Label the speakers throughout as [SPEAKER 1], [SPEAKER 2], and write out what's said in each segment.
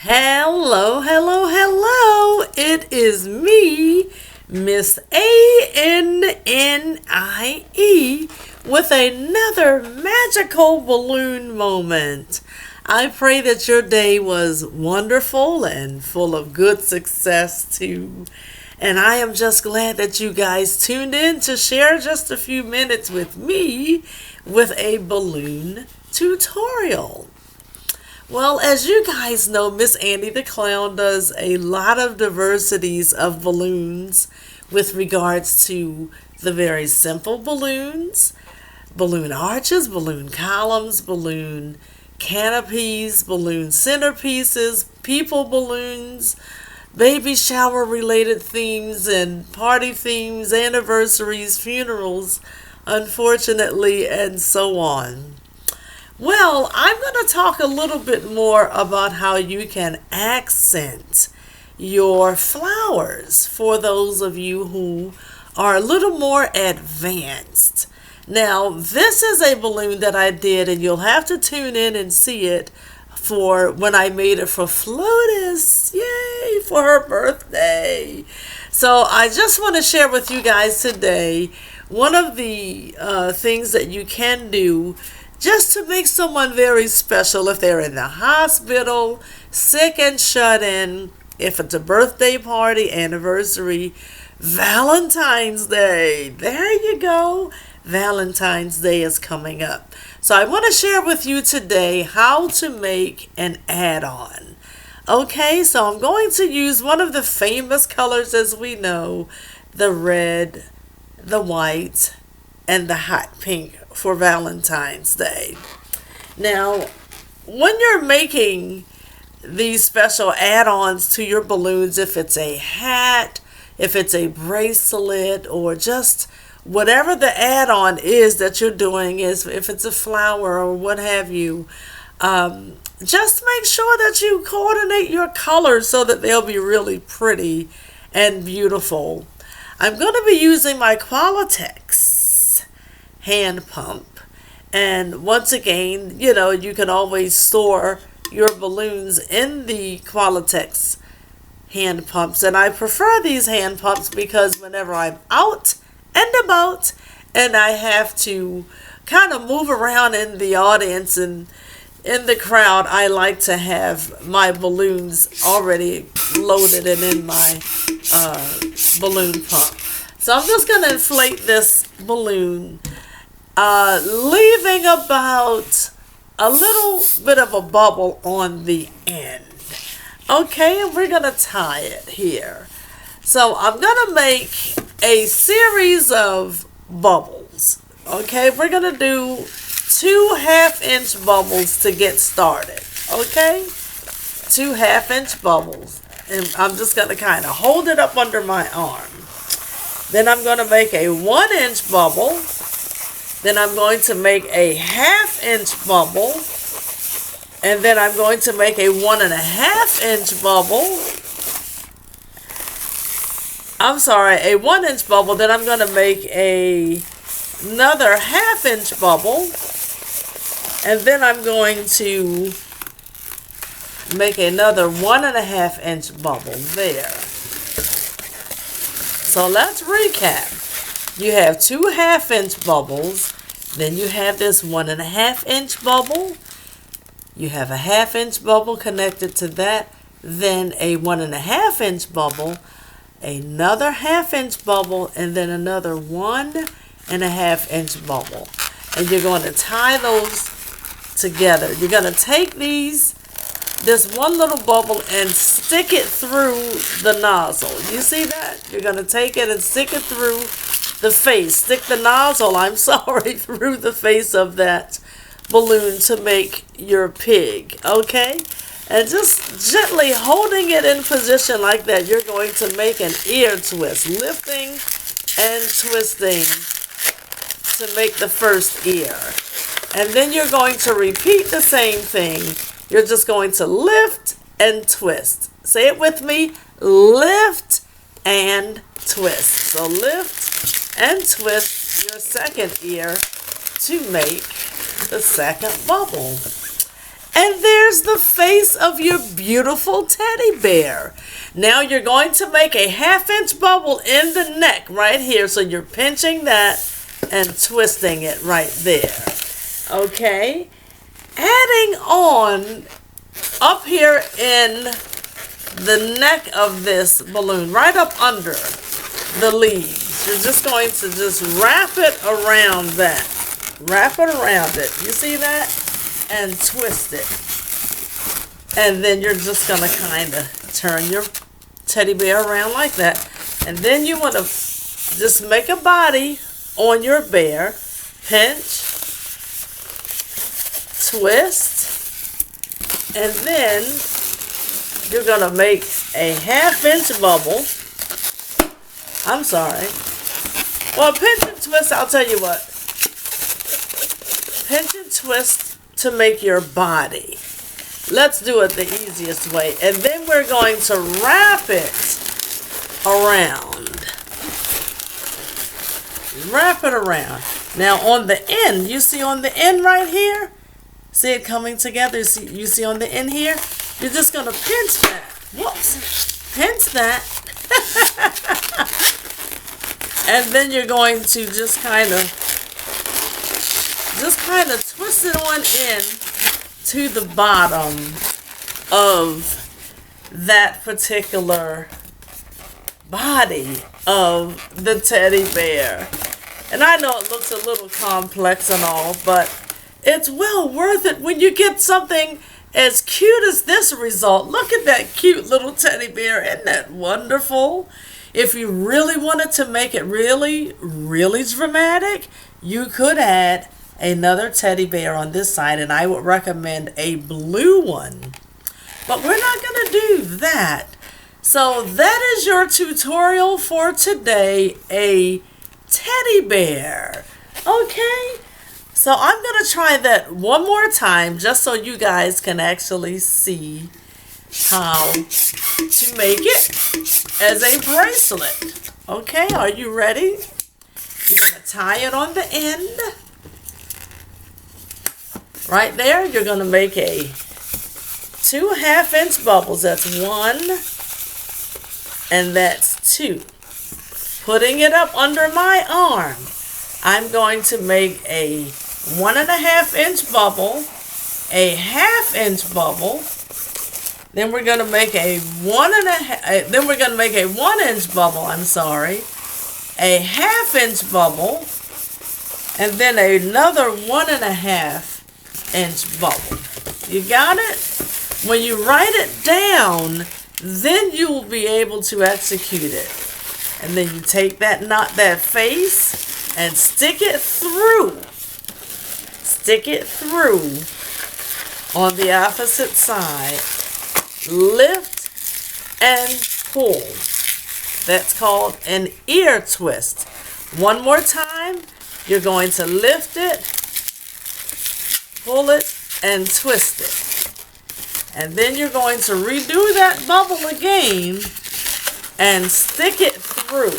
[SPEAKER 1] Hello, hello, hello. It is me, Miss ANNIE, with another magical balloon moment. I pray that your day was wonderful and full of good success too. And I am just glad that you guys tuned in to share just a few minutes with me with a balloon tutorial. Well, as you guys know, Miss Andy the Clown does a lot of diversities of balloons with regards to the very simple balloons, balloon arches, balloon columns, balloon canopies, balloon centerpieces, people balloons, baby shower related themes and party themes, anniversaries, funerals, unfortunately, and so on. Well, I'm going to talk a little bit more about how you can accent your flowers for those of you who are a little more advanced. Now, this is a balloon that I did, and you'll have to tune in and see it for when I made it for FLOTUS. Yay, for her birthday. So I just want to share with you guys today one of the things that you can do just to make someone very special if they're in the hospital, sick and shut in, if it's a birthday party, anniversary, Valentine's Day. There you go. Valentine's Day is coming up. So I want to share with you today how to make an add-on. Okay, so I'm going to use one of the famous colors as we know, the red, the white, and the hot pink for Valentine's Day. Now, when you're making these special add-ons to your balloons, if it's a hat, if it's a bracelet, or just whatever the add-on is that you're doing, is if it's a flower or what have you, just make sure that you coordinate your colors so that they'll be really pretty and beautiful. I'm going to be using my Qualitex hand pump, and once again, you can always store your balloons in the Qualitex hand pumps, and I prefer these hand pumps because whenever I'm out and about and I have to kind of move around in the audience and in the crowd, I like to have my balloons already loaded and in my balloon pump. So I'm just going to inflate this balloon, leaving about a little bit of a bubble on the end. Okay, and we're going to tie it here. So I'm going to make a series of bubbles. Okay, we're going to do 2 half-inch bubbles to get started. Okay, 2 half-inch bubbles. And I'm just going to kind of hold it up under my arm. Then I'm going to make a 1-inch bubble. Then I'm going to make a 1/2-inch bubble. And then I'm going to make a 1.5-inch bubble. I'm sorry, a 1-inch bubble. Then I'm going to make another 1/2-inch bubble. And then I'm going to make another 1.5-inch bubble there. So let's recap. You have 2 1/2-inch bubbles, then you have this 1.5-inch bubble, you have a 1/2-inch bubble connected to that, then a 1.5-inch bubble, another 1/2-inch bubble, and then another 1.5-inch bubble. And you're going to tie those together. You're going to take this one little bubble and stick it through the nozzle. You see that? You're going to take it and stick it through the face. Stick the nozzle, through the face of that balloon to make your pig. Okay? And just gently holding it in position like that, you're going to make an ear twist. Lifting and twisting to make the first ear. And then you're going to repeat the same thing. You're just going to lift and twist. Say it with me. Lift and twist. So lift and twist your second ear to make the second bubble. And there's the face of your beautiful teddy bear. Now you're going to make a 1/2 inch bubble in the neck right here. So you're pinching that and twisting it right there. Okay. Adding on up here in the neck of this balloon, right up under the leaves. You're just going to just wrap it around that. Wrap it around it. You see that? And twist it. And then you're just going to kind of turn your teddy bear around like that. And then you want to just make a body on your bear. Pinch. Twist. And then you're going to make a 1/2 inch bubble. I'm sorry. Well, pinch and twist, I'll tell you what. Pinch and twist to make your body. Let's do it the easiest way. And then we're going to wrap it around. Wrap it around. Now on the end, you see on the end right here? See it coming together? You see on the end here? You're just going to pinch that. Whoops. Pinch that. And then you're going to just kind of twist it on in to the bottom of that particular body of the teddy bear. And I know it looks a little complex and all, but it's well worth it when you get something as cute as this result. Look at that cute little teddy bear. Isn't that wonderful? If you really wanted to make it really, really dramatic, you could add another teddy bear on this side, and I would recommend a blue one. But we're not going to do that. So that is your tutorial for today, a teddy bear. Okay? So I'm going to try that one more time just so you guys can actually see how to make it as a bracelet. Okay, are you ready? You're going to tie it on the end. Right there, you're going to make a 2 1/2 inch bubbles. That's 1 and that's 2. Putting it up under my arm, I'm going to make a 1 1/2 inch bubble, a 1/2 inch bubble. Then we're going to make a 1 inch bubble, I'm sorry, a 1/2 inch bubble, and then another 1 1/2 inch bubble. You got it? When you write it down, then you will be able to execute it. And then you take that face and stick it through. Stick it through on the opposite side. Lift and pull. That's called an ear twist. One more time, you're going to lift it, pull it, and twist it. And then you're going to redo that bubble again and stick it through.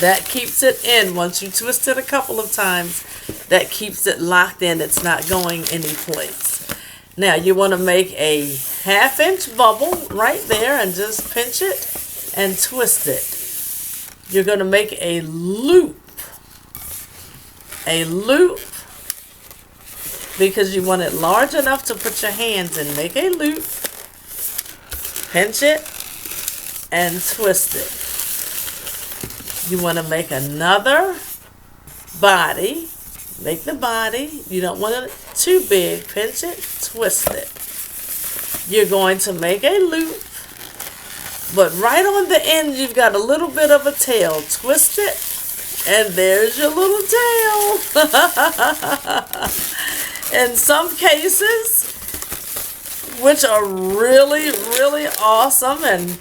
[SPEAKER 1] That keeps it in. Once you twist it a couple of times, that keeps it locked in. It's not going anyplace. Now you want to make a 1/2 inch bubble right there and just pinch it and twist it. You're going to make a loop. A loop, because you want it large enough to put your hands in. Make a loop, pinch it, and twist it. You want to make another body. Make the body. You don't want it too big. Pinch it, twist it. You're going to make a loop, but right on the end you've got a little bit of a tail. Twist it, and there's your little tail. In some cases, which are really, really awesome and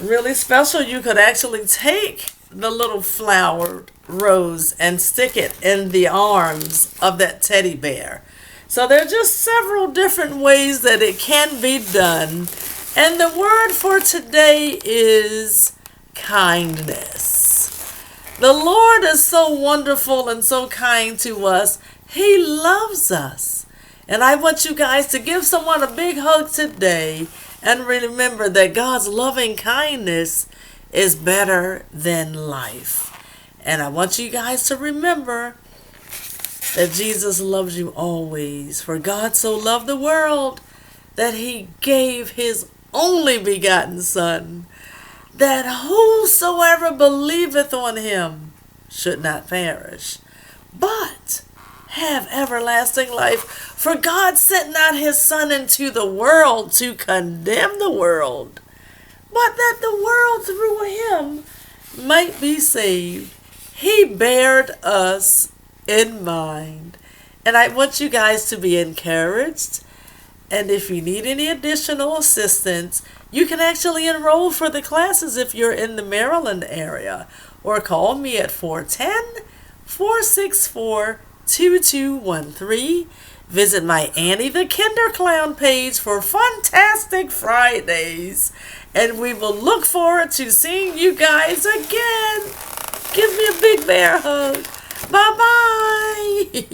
[SPEAKER 1] really special, you could actually take the little flowered rose and stick it in the arms of that teddy bear. So there are just several different ways that it can be done. And the word for today is kindness. The Lord is so wonderful and so kind to us. He loves us. And I want you guys to give someone a big hug today and remember that God's loving kindness is better than life. And I want you guys to remember that Jesus loves you always. For God so loved the world that he gave his only begotten Son, that whosoever believeth on him should not perish, but have everlasting life. For God sent not his Son into the world to condemn the world, but that the world through him might be saved. He bared us in mind. And I want you guys to be encouraged. And if you need any additional assistance, you can actually enroll for the classes if you're in the Maryland area. Or call me at 410-464-2213. Visit my Annie the Kinderklown page for Fantastic Fridays. And we will look forward to seeing you guys again. Give me a big bear hug. Bye-bye.